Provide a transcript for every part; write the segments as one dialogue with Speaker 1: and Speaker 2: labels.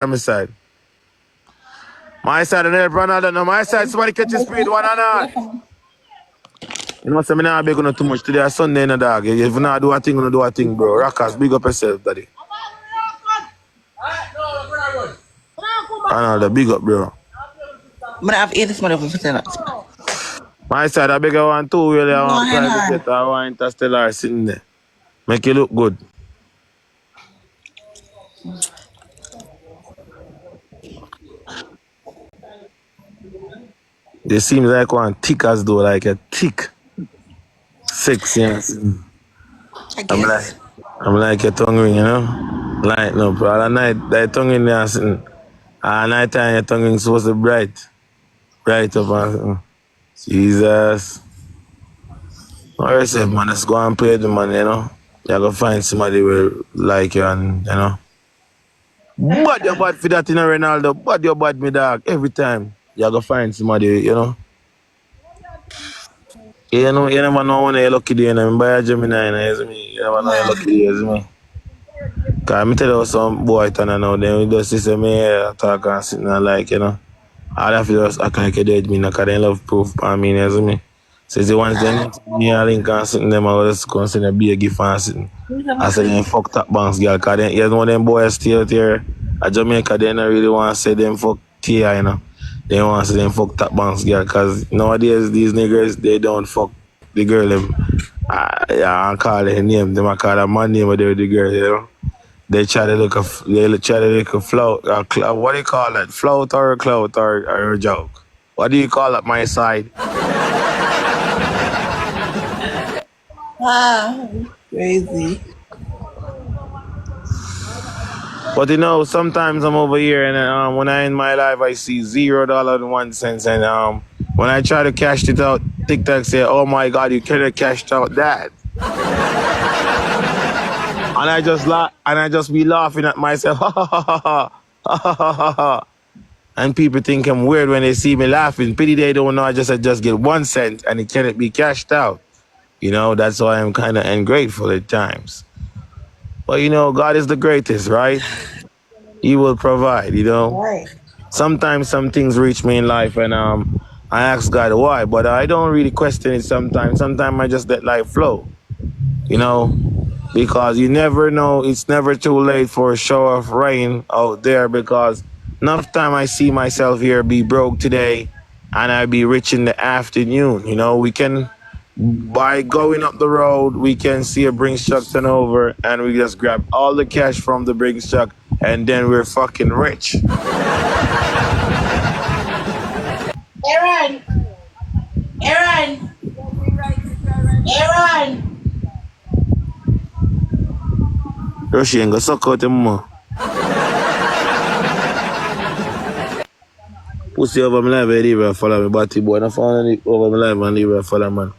Speaker 1: on my side. My side and help Ronaldo. No, my side, somebody catch his speed, one and all. You know, so me not beg on too much today. Sunday, no dog. If you not do a thing, you do a thing, bro. Rockers, big up yourself, daddy. Ronaldo, big up, bro.
Speaker 2: Men have 80%
Speaker 1: My side, I beg I want two really. I want private jet. I want interstellar sitting there. Make you look good. They seem like one thick as though, like a thick, sexy.
Speaker 2: I guess.
Speaker 1: I'm like a tongue ring, you know? Lighten up. All the night, that tongue ring there sitting. All night time, your tongue ring supposed to bright. Bright up and sitting. Jesus. All right, say, man, let's go and play the man, you know? You're going to find somebody who like you and, you know? Bad your bad for that, you know, Ronaldo. Bad your bad, me dog. Every time. You're going to find somebody, you know? You know, you never know when you're lucky day, you know? Buy a Gemini, you know, me? You never know you're lucky day, you me? Because I tell you some boy turn now, then we just say me talk and sit and like, you know. All I feel just act like a dead me, because they love proof for me, you know me? So the ones them me and link and sitting them, I will just go and send a big gift and sitting. I said them fuck top banks, girl, because you know them boys stay out here at Jamaica, they don't really want to say them fuck TI, you know. They want to say them fuck top banks, girl, because nowadays these niggas, they don't fuck the girl, them. Yeah, I call her name, them I call her my name, but they're the girl, you know. They try to look a float. What do you call it? Float or a clout or a joke? What do you call it? My side.
Speaker 2: Crazy.
Speaker 1: But you know, sometimes I'm over here and when I in my life I see $0.01 and when I try to cash it out, TikTok say, "Oh my God, you could have cashed out that." And I just laugh and I just be laughing at myself. And people think I'm weird when they see me laughing. Pity they don't know I just get 1 cent and it cannot be cashed out. You know, that's why I'm kind of ungrateful at times. But you know, God is the greatest, right? He will provide, you know.
Speaker 2: Right.
Speaker 1: Sometimes some things reach me in life and I ask God why, but I don't really question it sometimes. Sometimes I just let life flow, you know, because you never know. It's never too late for a shower of rain out there because enough time I see myself here be broke today and I be rich in the afternoon. You know, we can, by going up the road, we can see a Brinks truck turn over and we just grab all the cash from the Brinks truck and then we're fucking rich.
Speaker 2: Aaron! Aaron! Aaron!
Speaker 1: Roshi ain't gonna suck out him more. Pussy over my life, I leave her follow me, body boy. I found it over my life and leave her follow man.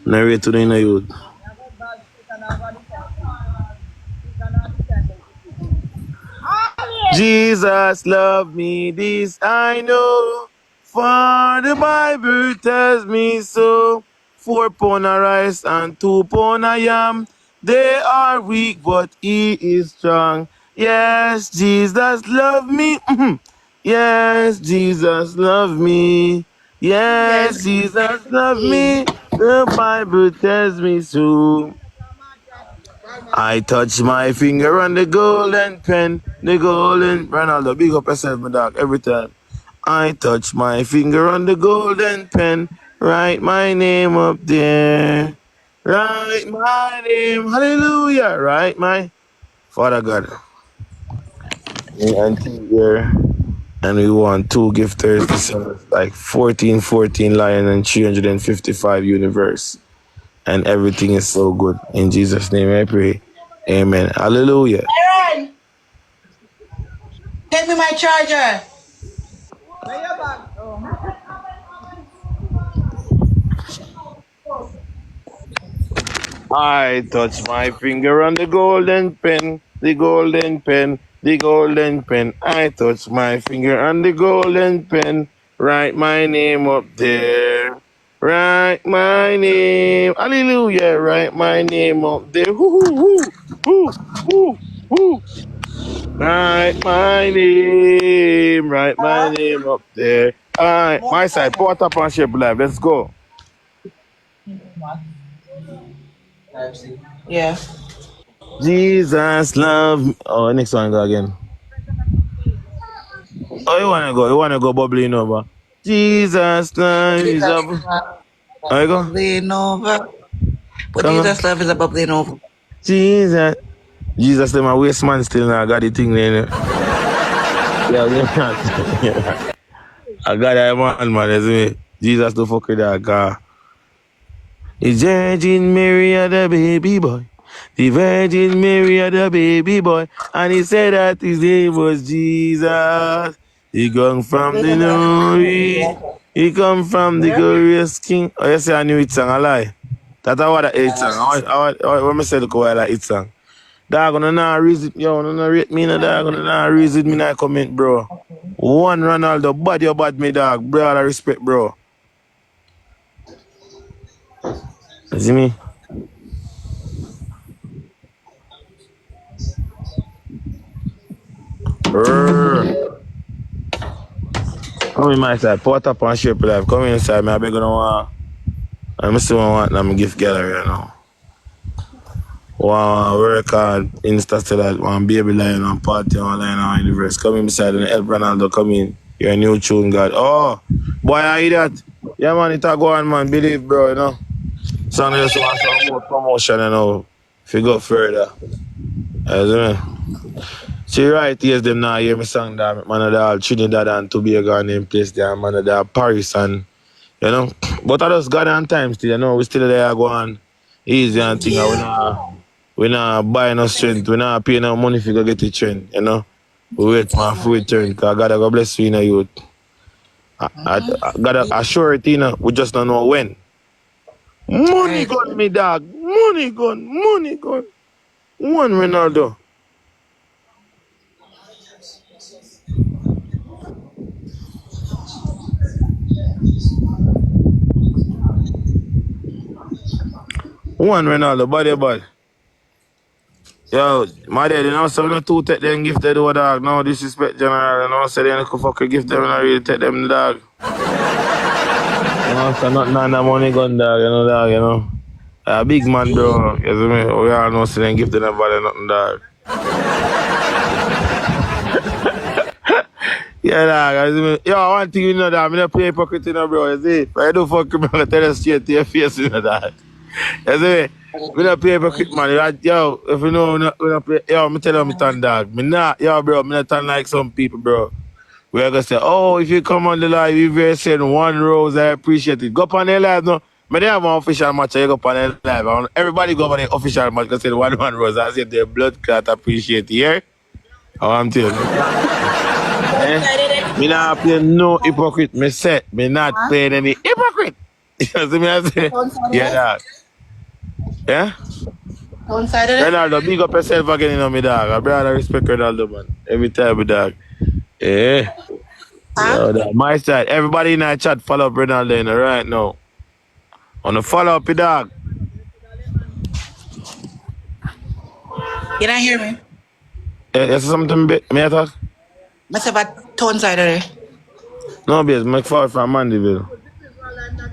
Speaker 1: Narrate to the inner youth. Jesus love me, this I know. For the Bible tells me so. 4 pound of rice and 2 pound of yam. They are weak, but he is strong. Yes, Jesus love me. Yes, Jesus love me. Yes, Jesus love me. The Bible tells me so. I touch my finger on the golden pen, the golden. Ronaldo, big up yourself, my dog, every time. I touch my finger on the golden pen, write my name up there. Write my name, hallelujah. Write my Father God. Me and T here, and we won 2 gifters this like 14 Lion and 355 Universe. And everything is so good. In Jesus' name I pray. Amen. Hallelujah.
Speaker 2: Aaron! Get me my charger.
Speaker 1: I touch my finger on the golden pen, the golden pen, the golden pen. I touch my finger on the golden pen, write my name up there. Write my name, hallelujah, write my name up there. Woo, woo, woo, woo, woo, woo. Write my
Speaker 2: Huh?
Speaker 1: name up there. Alright,
Speaker 2: More
Speaker 1: my side,
Speaker 2: time.
Speaker 1: port up and shape live. Let's go.
Speaker 2: Yeah.
Speaker 1: Jesus love me. Oh, next one go again. Oh, you wanna go? You wanna go bubbling over? Jesus love is
Speaker 2: Jesus
Speaker 1: up.
Speaker 2: love
Speaker 1: There you go.
Speaker 2: bubbling over. But
Speaker 1: Come on.
Speaker 2: Jesus love is a bubbling over.
Speaker 1: Jesus. Jesus, them a waste man still now. Got the thing there. Yeah, they not. I got that man, isn't it? Jesus don't fuck with that guy. The Virgin Mary had a baby boy. The Virgin Mary had a baby boy. And he said that his name was Jesus. He come from the north. He come from the
Speaker 2: Where?
Speaker 1: glorious king. Oh, you say I knew it song, I lie. That's what I hate song. When I say look how I like it song. Dog, gonna not reason, yo, gonna rate me, no dog, gonna not reason me, not comment, bro. One Ronaldo, bad you bad me, dog. Bro, I respect, bro. You see me? Brr. Come in my side, put up and shape life. Come inside, me, I beg you no want. I'm still want I'm gift gallery right now. Want work hard, Insta still that one baby line and party online and universe. Come inside and help Ronaldo come in. You're a new tune, God. Oh, boy, I hear that. Yeah, man, it a go on, man. Believe, bro, you know. Some just want some more promotion, you know. If you go further. You see me? See, right, yes, them now hear me song that man of all Trinidad and Tobago and them place there, man of the Paris and, you know. But I just got on time still, you know. We still there go on easy and thing. And
Speaker 2: Yeah.
Speaker 1: we not buy no strength. We not pay no money for go get the trend, you know. We wait for our food turn, because God go bless you, you know, youth. I got a surety, you know. We just don't know when. Money
Speaker 2: Right.
Speaker 1: gun, me dog. Money gun, money gun. One Ronaldo. One Ronaldo, body body. Yo, my dad, you know, so we not two take them gift them the dog. No disrespect general, you know, so they could fucking gift them and I really take them the dog. You know, so not none of money gun dog, you know. A big man, bro. You see me? We all know, so they gift them nobody nothing, dog. Yeah, dog. You see me? Yo, one thing you know, dog, I don't play hypocrite, you know, bro. You see? If I do fuck you, I tell you straight to your face, you know, dog. You see me? We don't play hypocrite, man. Yo, if you know, we don't play. Yo, me tell you, me turn dog. Me not, yo, bro, me not turn like some people, bro. We're gonna say, oh, if you come on the live, if you send one rose, I appreciate it. Go up on the live, no. But they have one official match, you go up on the live. Everybody go up on the official match, because say one rose. I say their blood clot appreciate it, yeah? Oh, I'm telling you. Eh? Me not play no hypocrite. Me say, me not
Speaker 2: Huh?
Speaker 1: playing any hypocrite. You see me, I say?
Speaker 2: Coincided
Speaker 1: Yeah,
Speaker 2: it?
Speaker 1: dog. Yeah?
Speaker 2: Coincided it?
Speaker 1: Ronaldo, big up yourself again, you know, me dog. I brother respect Ronaldo, man. Every time, me dog. Yeah.
Speaker 2: Huh?
Speaker 1: Yo, dog. My side, everybody in our chat follow up Ronaldo, you know, right now. On the follow up, dog.
Speaker 2: You don't hear me?
Speaker 1: You see something, me I talk?
Speaker 2: I said about coincided it.
Speaker 1: No, because I'm far from Mandeville.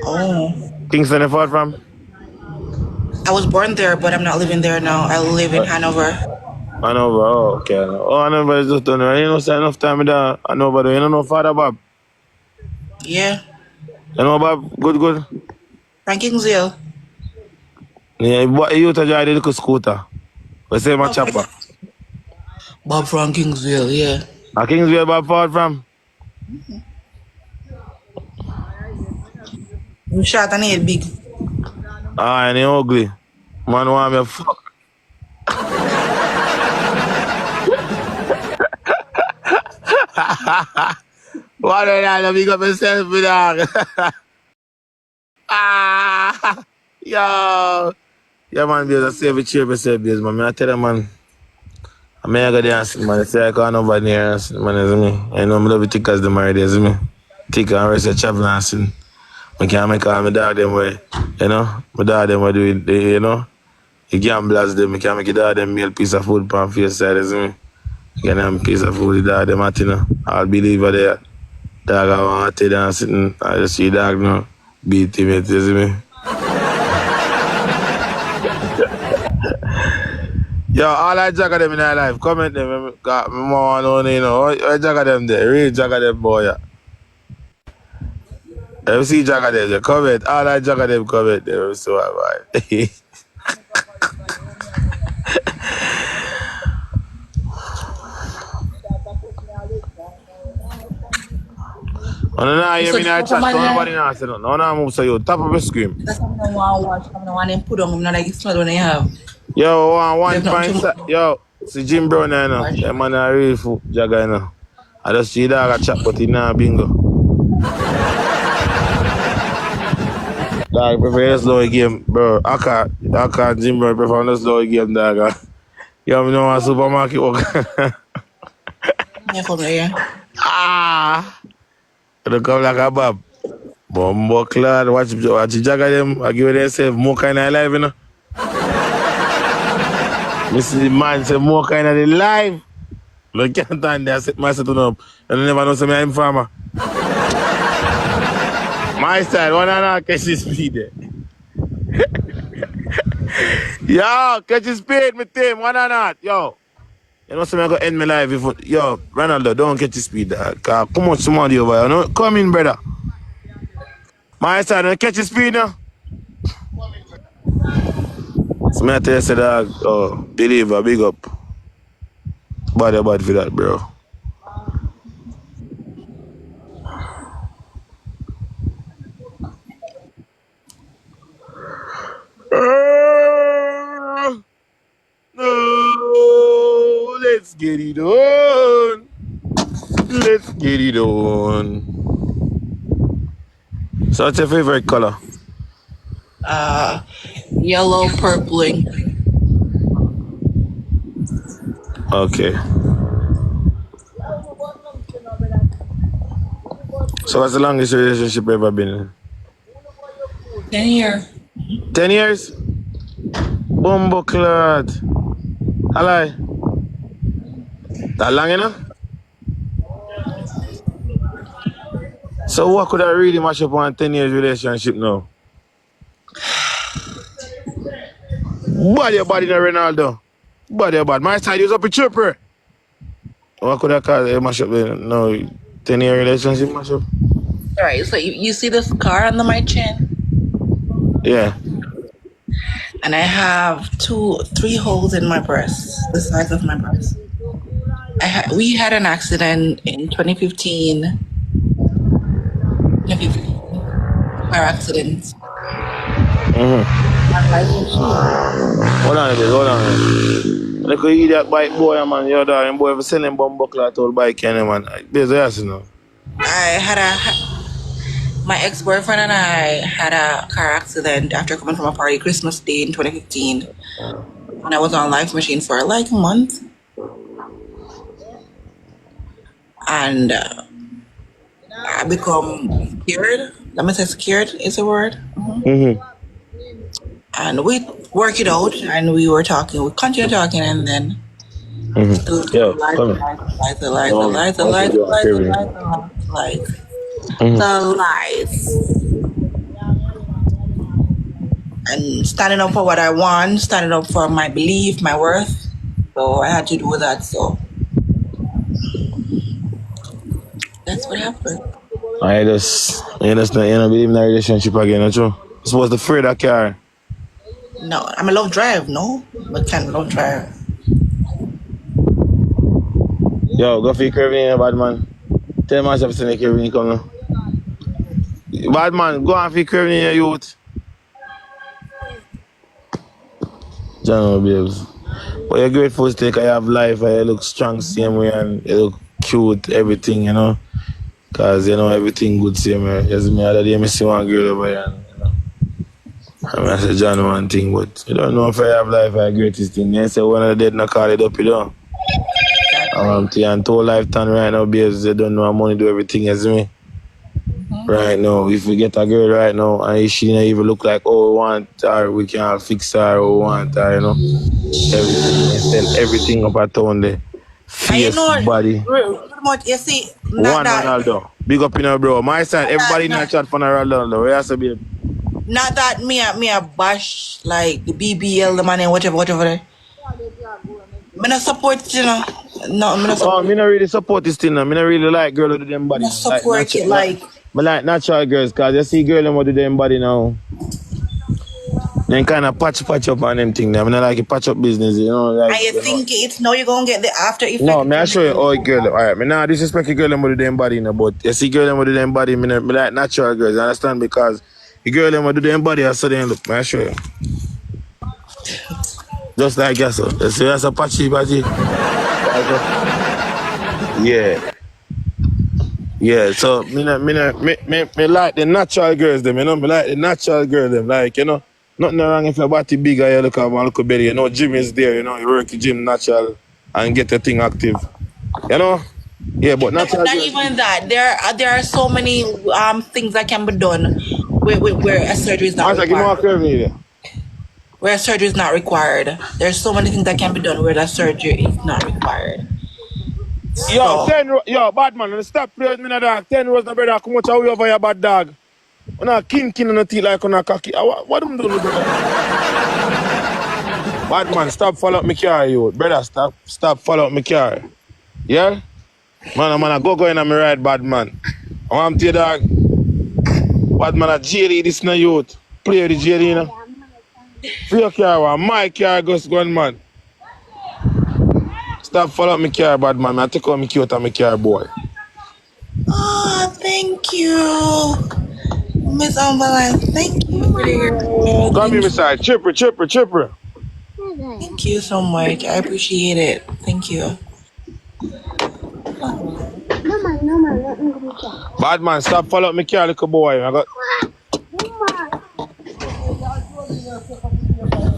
Speaker 2: Oh.
Speaker 1: Kingston, you far from?
Speaker 2: I was born there, but I'm not living there now. I live in Hanover.
Speaker 1: Hanover, oh, okay. Oh, Hanover is just done. You know, say enough time with that. Hanover, you don't know Father Bob.
Speaker 2: Yeah.
Speaker 1: You know Bob? Good, good.
Speaker 2: From Kingsville.
Speaker 1: Yeah, but you to drive the little scooter. We say my
Speaker 2: Bob from,
Speaker 1: chopper.
Speaker 2: Bob from Kingsville, yeah.
Speaker 1: A Kingsville Bob far from?
Speaker 2: You shot and head big.
Speaker 1: Ah, and he ugly. Man want me fuck. What did I big up yourself, me dog? Ah, yo. Yeah, man, because I save a chair myself, because man. I tell you, man. I mean, I go dance, man. I say I can't over there, man, you see me? I know I love it thick as the married, you see me? Thick and rest of travel dancing. I can't make all my dog them way, you know? My dog them way do it, you know? You gamblers them, I can't make your dog them meal piece of food pan face side, you see me? Get them piece of food, the dog, them at, you know. I'll believe her there. Dog, I want to down sitting. I just see dog now. Beat him, you see me? Yo, all I jack of them in their life, comment them. Got me more on, you know. I jack of them there. Real jack of them, boy. Yeah. If you see jack of them, you comment. All I jack of them, comment them. So, bye. I don't know, you mean I chat, nobody now say nothing. No, move so you top of the screen.
Speaker 2: That's what I want to watch. I want to put on. I'm not like it's not when I have.
Speaker 1: Yo, one point. Yo, see Jim Brown, you know. That man a real fool, jagger, you know. I just see dog a chat, but he not bingo. Dog, prefer a slow game, bro. I can't Jim Brown prefer a slow game, dog. Yo, me know a supermarket work.
Speaker 2: Yeah, from there.
Speaker 1: Ah! It'll come like a bob. Bumbo clad, watch the jagger them. I give themselves more kind of life, you know. This is the man say more kind of the life. Look at that, I set myself up. And I never know some I'm farmer. My style, one and all catch his speed there. Yo, catch his speed, me team, one and all. Yo. You know something I go end my life if yo, Ronaldo, don't catch his speed. Come on, somebody over here. No, come in, brother. My style, don't catch his speed now. So I tell you, say dog, oh, believer, big up. Bad for that, bro. No, let's get it on. Let's get it on. So what's your favorite color?
Speaker 2: Yellow, purpling.
Speaker 1: Okay. So what's the longest relationship you ever been in?
Speaker 2: 10 years.
Speaker 1: 10 years? Bumbo clad. Hello. That long enough? So what could I really mash up on 10 years relationship now? Body no Ronaldo. Body. My side is up a chipper. What could I call it mash up then? No, 10-year relationship mash up?
Speaker 2: Alright, so you see this scar under my chin?
Speaker 1: Yeah.
Speaker 2: And I have 3 holes in my breast, the size of my breast. We had an accident in 2015. Car accident.
Speaker 1: Hold on a bit. Look at you that bike boy, man. You're there, boy, for selling bomb buckler to bike, man. There's a you know.
Speaker 2: My ex-boyfriend and I had a car accident after coming from a party Christmas Day in 2015. And I was on Life Machine for like a month. And I become scared. Let me say scared is a word. And we work it out and we continued talking and then
Speaker 1: Yo, come here.
Speaker 2: The lies. And standing up for what I want, standing up for my belief, my worth. So I had to do that. So that's what happened.
Speaker 1: I just, you know, believe in a relationship again, not true? Supposed to free that car.
Speaker 2: No, I'm a love drive, no? But can't love drive.
Speaker 1: Yo, go for your Kevin, bad man. Tell myself to make Kevin come now. Bad man, go on for your Kevin, your youth. John babes. But you're grateful to I have life, I look strong same way and you look cute, everything, you know. Cause you know everything good same way. Just me other day I see one girl over here and you know. I mean I say John one thing, but you don't know if I have life I greatest thing. They say when I dead not call it up, you know. And whole lifetime right now, babes, they don't know how money do everything as me. Right now, if we get a girl right now and she don't even look like oh we want her, we can fix her or we want her, you know. Everything, send everything up a town there.
Speaker 2: And you
Speaker 1: Face
Speaker 2: know,
Speaker 1: body.
Speaker 2: pretty much, you see,
Speaker 1: One Ronaldo. Big up in our bro. My side, everybody in the
Speaker 2: not,
Speaker 1: chat for Ronaldo. Where else be?
Speaker 2: not that me a bash like the BBL, the money, whatever. Me not support it, you know. No, me not
Speaker 1: Oh,
Speaker 2: support.
Speaker 1: me not really support this thing. Me not really like girl with them
Speaker 2: Me
Speaker 1: body.
Speaker 2: not
Speaker 1: Man. Like
Speaker 2: support
Speaker 1: natural,
Speaker 2: it. Like,
Speaker 1: me like natural girls, cause you see girl them with them body now. Then kind of patch up on them thing. I mean, I like a patch up business, you know, like.
Speaker 2: and you
Speaker 1: You know.
Speaker 2: think it's now you're gonna get the after
Speaker 1: No,
Speaker 2: effect
Speaker 1: me I
Speaker 2: from
Speaker 1: show you
Speaker 2: it.
Speaker 1: all girl. Alright, me nah disrespect a girl them with them body, but you see girl them with them body, me like natural girls. You understand? Because the girl them with them body, I saw them look. Me I show you. Just like that, so. You see, that's a patchy. Yeah. Yeah, so me like the natural girls them, you know, me like the natural girls them, like, you know, nothing wrong if your body big or you look at one look belly, you know, gym is there, you know, you work the gym natural and get the thing active, you know, yeah, but
Speaker 2: No, but
Speaker 1: natural
Speaker 2: not
Speaker 1: girls,
Speaker 2: even that. There are so many things that can be done where a surgery is not
Speaker 1: I give me a
Speaker 2: required.
Speaker 1: curve here.
Speaker 2: Where a surgery is not required. There's so many things that can be done where that surgery is not required.
Speaker 1: Yo,
Speaker 2: So
Speaker 1: bad man, stop playing me, dog. 10 rows, no brother, come watch away over your bad dog. On a king on the teeth like on a cocky. What them doing, brother? Bad man, stop follow up my car, you. Brother, stop follow up my car. Yeah? Man, I go in and me ride, bad man. I want to tell you, dog. Bad man, a JD, this no youth. Play the JD, you know. Free your car, man. My car goes going, man. Stop follow up my car, bad man. I take out my cute and my car, boy.
Speaker 2: thank you, Miss Umberland. Thank you, dear.
Speaker 1: Come here, my side. Chipper.
Speaker 2: Thank you so much. I appreciate it. Thank you.
Speaker 1: Bad man, stop follow up my car, little boy. I got...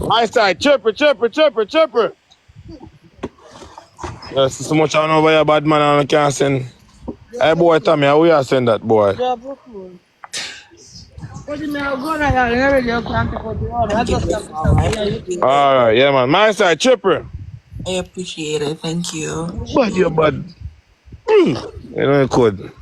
Speaker 1: My side. Chipper. Yes, so much I know about your bad man and I can't send. Hey, boy, Tommy, how we are send that, boy? Alright, yeah, man. My side, Chipper.
Speaker 2: I appreciate it. Thank you.
Speaker 1: Bad, you bad. You know you could.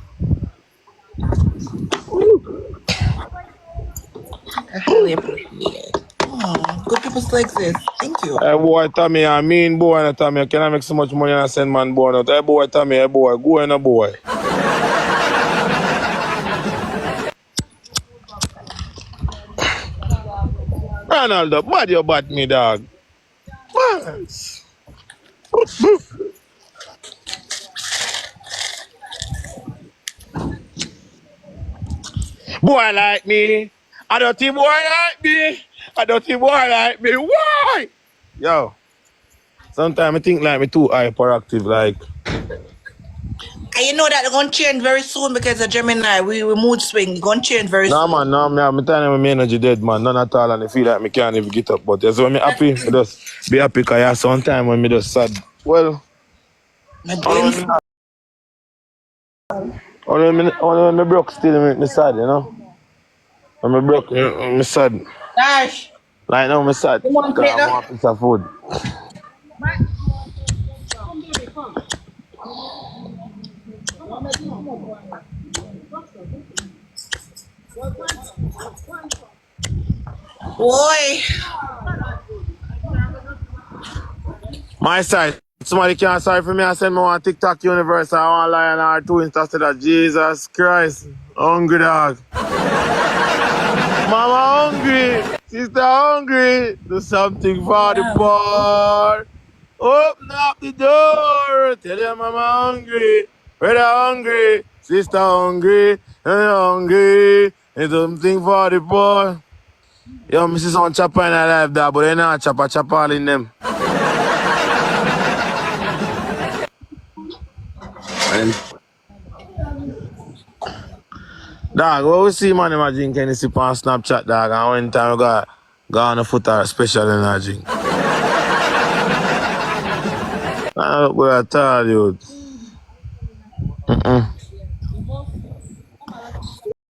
Speaker 2: I highly appreciate it. Oh, good people like this. Thank you.
Speaker 1: Hey, boy, Tommy, I mean, boy, Tommy, can I make so much money and send man, boy? Not? Hey, boy, Tommy, hey, boy, go in, boy. Ronaldo, bad you bad me, dog. Man. Boy like me. I don't think boy like me. I don't think boy like me. Why? Yo, sometimes I think like me too hyperactive, like.
Speaker 2: And you know that they're going to change very soon because the Gemini, we mood swing. It's going to change very
Speaker 1: Nah,
Speaker 2: soon.
Speaker 1: man, I'm telling you, my energy dead, man. None at all, and I feel like I can't even get up. But that's when I'm happy. I just be happy because yeah, sometimes when I just sad. Well,
Speaker 2: My brain.
Speaker 1: only when I broke still make me sad, you know? When I broke, I'm sad.
Speaker 2: Dash,
Speaker 1: Like now, I'm sad.
Speaker 2: you want to
Speaker 1: Because
Speaker 2: play
Speaker 1: I
Speaker 2: that?
Speaker 1: want a piece of food.
Speaker 2: Boy.
Speaker 1: My side. Somebody can't sorry for me. I send me on TikTok universe. I want lion or two instead of Jesus Christ. Hungry dog. Mama hungry. Sister hungry. Do something for the poor. Open up the door. Tell your mama hungry. Brother hungry. Sister hungry. And hungry. Do something for the poor. Yo, me see some chopper in my life, dog, but they not chopper all in them. And dog, what we see man in drink any sip on Snapchat, dog, and one time we go on the foot or special in our drink. I look good at all, dude.